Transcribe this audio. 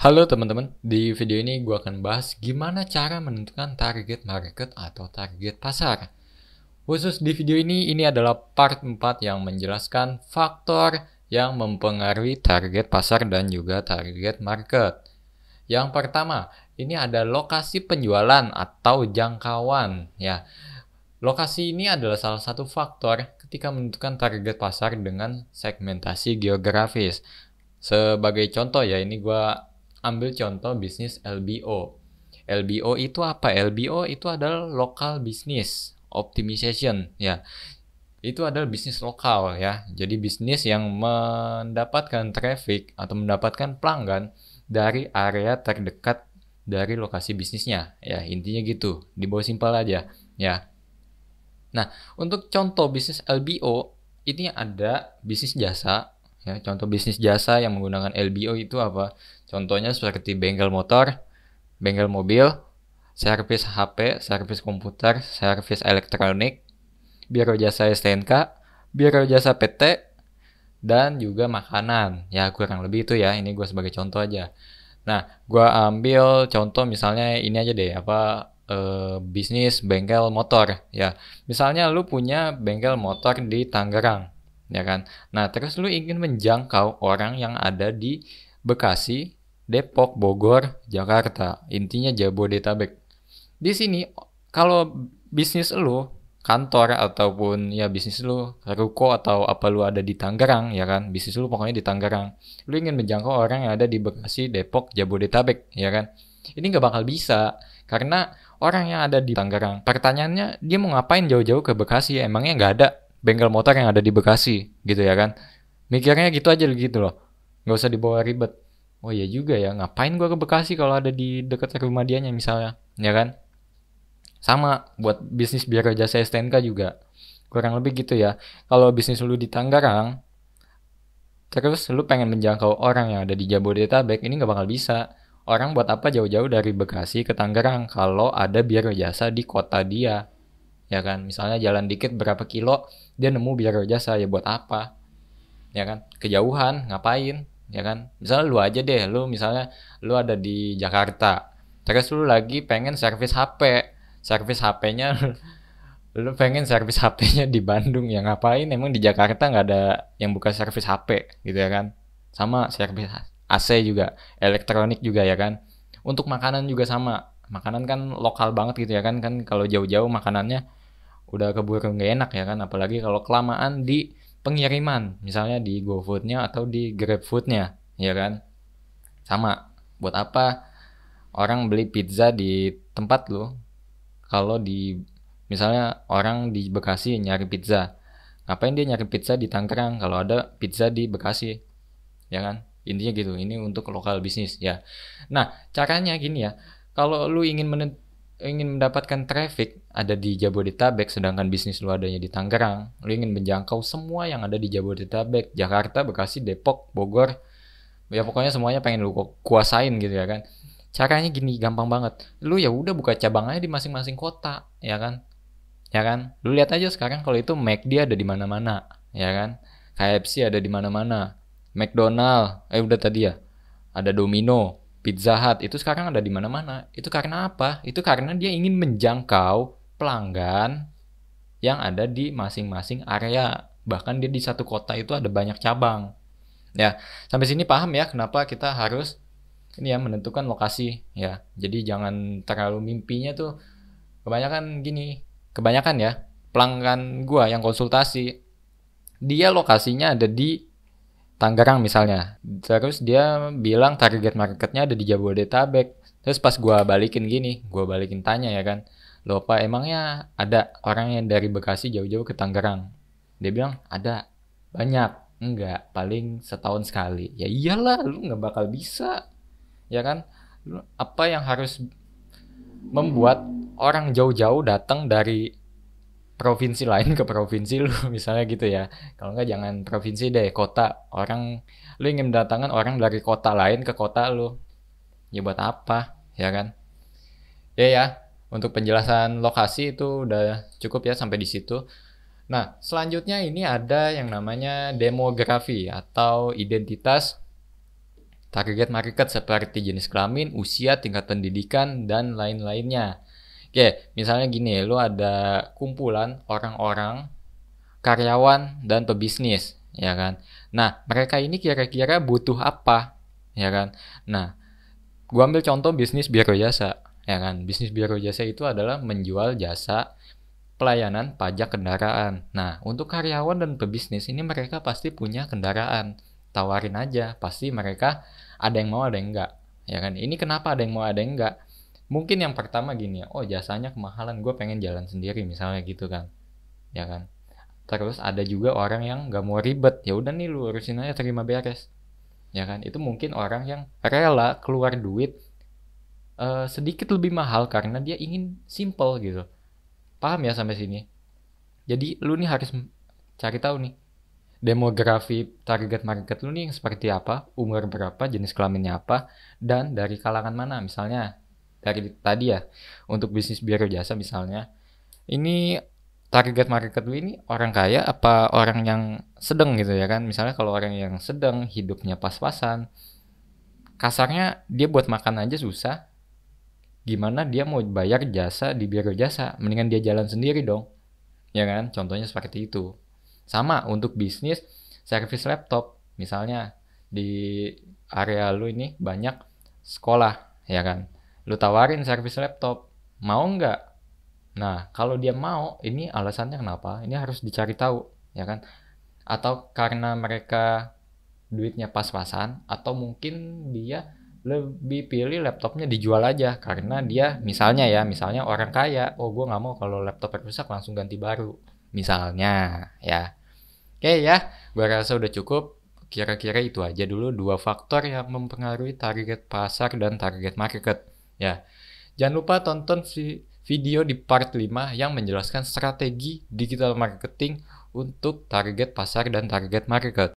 Halo teman-teman, di video ini gue akan bahas gimana cara menentukan target market atau target pasar. Khusus di video ini adalah part 4 yang menjelaskan faktor yang mempengaruhi target pasar dan juga target market. Yang pertama, ini ada lokasi penjualan atau jangkauan ya. Lokasi ini adalah salah satu faktor ketika menentukan target pasar dengan segmentasi geografis. Sebagai contoh ya, ini gue ambil contoh bisnis LBO. LBO itu apa? LBO itu adalah local business optimization ya. Itu adalah bisnis lokal ya. Jadi bisnis yang mendapatkan traffic atau mendapatkan pelanggan dari area terdekat dari lokasi bisnisnya ya. Intinya gitu. Dibawa simpel aja ya. Nah, untuk contoh bisnis LBO, ini ada bisnis jasa. Ya, contoh bisnis jasa yang menggunakan LBO itu apa? Contohnya seperti bengkel motor, bengkel mobil, servis HP, servis komputer, servis elektronik, biro jasa STNK, biro jasa PT, dan juga makanan. Ya, kurang lebih itu ya. Ini gue sebagai contoh aja. Nah, gue ambil contoh misalnya ini aja deh, bisnis bengkel motor ya. Misalnya lu punya bengkel motor di Tangerang, ya kan. Nah, terus lu ingin menjangkau orang yang ada di Bekasi, Depok, Bogor, Jakarta. Intinya Jabodetabek. Di sini kalau bisnis lu kantor ataupun ya bisnis lu ruko atau apa lu ada di Tangerang ya kan, bisnis lu pokoknya di Tangerang, lu ingin menjangkau orang yang ada di Bekasi, Depok, Jabodetabek ya kan, ini nggak bakal bisa karena orang yang ada di Tangerang, pertanyaannya dia mau ngapain jauh-jauh ke Bekasi, emangnya nggak ada bengkel motor yang ada di Bekasi gitu ya kan, mikirnya gitu aja gitu loh, nggak usah dibawa ribet. Oh iya juga ya, ngapain gua ke Bekasi kalau ada di dekat rumah dianya misalnya ya kan. Sama buat bisnis biro jasa STNK juga. Kurang lebih gitu ya. Kalau bisnis lu di Tangerang, terus lu pengen menjangkau orang yang ada di Jabodetabek, ini nggak bakal bisa. Orang buat apa jauh-jauh dari Bekasi ke Tangerang kalau ada biro jasa di kota dia, ya kan? Misalnya jalan dikit berapa kilo, dia nemu biro jasa, ya buat apa? Ya kan? Kejauhan, ngapain? Ya kan? Misalnya lu aja deh, lu misalnya lu ada di Jakarta, terus lu lagi pengen servis HP, servis HP-nya lu pengen servis HP-nya di Bandung, ya ngapain, emang di Jakarta nggak ada yang buka servis HP gitu ya kan. Sama servis AC juga, elektronik juga ya kan. Untuk makanan juga sama, makanan kan lokal banget gitu ya kan, kan kalau jauh-jauh makanannya udah keburu nggak enak ya kan, apalagi kalau kelamaan di pengiriman misalnya di GoFood-nya atau di GrabFood-nya ya kan. Sama, buat apa orang beli pizza di tempat lo kalau di misalnya orang di Bekasi nyari pizza, ngapain dia nyari pizza di Tangerang kalau ada pizza di Bekasi ya kan. Intinya gitu, ini untuk lokal bisnis ya. Nah, caranya gini ya, kalau lu ingin mendapatkan traffic ada di Jabodetabek sedangkan bisnis lu adanya di Tangerang, lu ingin menjangkau semua yang ada di Jabodetabek, Jakarta, Bekasi, Depok, Bogor, ya pokoknya semuanya pengen lu kuasain gitu ya kan. Caranya gini, gampang banget. Lu ya udah buka cabang aja di masing-masing kota, ya kan? Ya kan? Lu lihat aja sekarang kalau itu McD ada di mana-mana, ya kan? KFC ada di mana-mana. McDonald, udah tadi ya. Ada Domino, Pizza Hut, itu sekarang ada di mana-mana. Itu karena apa? Itu karena dia ingin menjangkau pelanggan yang ada di masing-masing area. Bahkan dia di satu kota itu ada banyak cabang. Ya, sampai sini paham ya kenapa kita harus ini ya menentukan lokasi ya. Jadi jangan terlalu mimpinya tuh kebanyakan gini. Kebanyakan ya pelanggan gua yang konsultasi, dia lokasinya ada di Tangerang misalnya. Terus dia bilang target marketnya ada di Jabodetabek. Terus pas gua balikin gini, gua balikin tanya ya kan. Loh apa emangnya ada orang yang dari Bekasi jauh-jauh ke Tangerang? Dia bilang ada, banyak. Enggak, paling setahun sekali. Ya iyalah, lu nggak bakal bisa, ya kan? Apa yang harus membuat orang jauh-jauh datang dari provinsi lain ke provinsi lu misalnya gitu ya. Kalau nggak jangan provinsi deh, kota. Orang lu ingin mendatangkan orang dari kota lain ke kota lu. Ya buat apa? Ya kan? Ya ya, untuk penjelasan lokasi itu udah cukup ya sampai di situ. Nah, selanjutnya ini ada yang namanya demografi atau identitas target market seperti jenis kelamin, usia, tingkat pendidikan, dan lain-lainnya. Oke, misalnya gini, lu ada kumpulan orang-orang, karyawan, dan pebisnis, ya kan? Nah, mereka ini kira-kira butuh apa, ya kan? Nah, gua ambil contoh bisnis biro jasa, ya kan? Bisnis biro jasa itu adalah menjual jasa pelayanan pajak kendaraan. Nah, untuk karyawan dan pebisnis ini mereka pasti punya kendaraan. Tawarin aja, pasti mereka ada yang mau, ada yang enggak. Ya kan? Ini kenapa ada yang mau, ada yang enggak? Mungkin yang pertama gini, oh jasanya kemahalan, gue pengen jalan sendiri misalnya gitu kan. Ya kan? Terus ada juga orang yang nggak mau ribet, ya udah nih lu urusin aja, terima beres. Ya kan? Itu mungkin orang yang rela keluar duit sedikit lebih mahal karena dia ingin simple gitu. Paham ya sampai sini? Jadi lu nih harus cari tahu nih demografi target market lu nih seperti apa, umur berapa, jenis kelaminnya apa, dan dari kalangan mana. Misalnya dari tadi ya, untuk bisnis biro jasa misalnya, ini target market lu ini orang kaya apa orang yang sedang gitu ya kan. Misalnya kalau orang yang sedang, hidupnya pas-pasan, kasarnya dia buat makan aja susah, gimana dia mau bayar jasa di biro jasa, mendingan dia jalan sendiri dong, ya kan, contohnya seperti itu. Sama untuk bisnis servis laptop, misalnya di area lu ini banyak sekolah, ya kan, lu tawarin servis laptop, mau nggak? Nah kalau dia mau, ini alasannya kenapa, ini harus dicari tahu, ya kan. Atau karena mereka duitnya pas-pasan, atau mungkin dia lebih pilih laptopnya dijual aja karena dia misalnya orang kaya, oh gue nggak mau kalau laptop rusak langsung ganti baru misalnya, ya. Oke ya, gue rasa udah cukup. Kira-kira itu aja dulu dua faktor yang mempengaruhi target pasar dan target market, ya. Jangan lupa tonton video di part 5 yang menjelaskan strategi digital marketing untuk target pasar dan target market.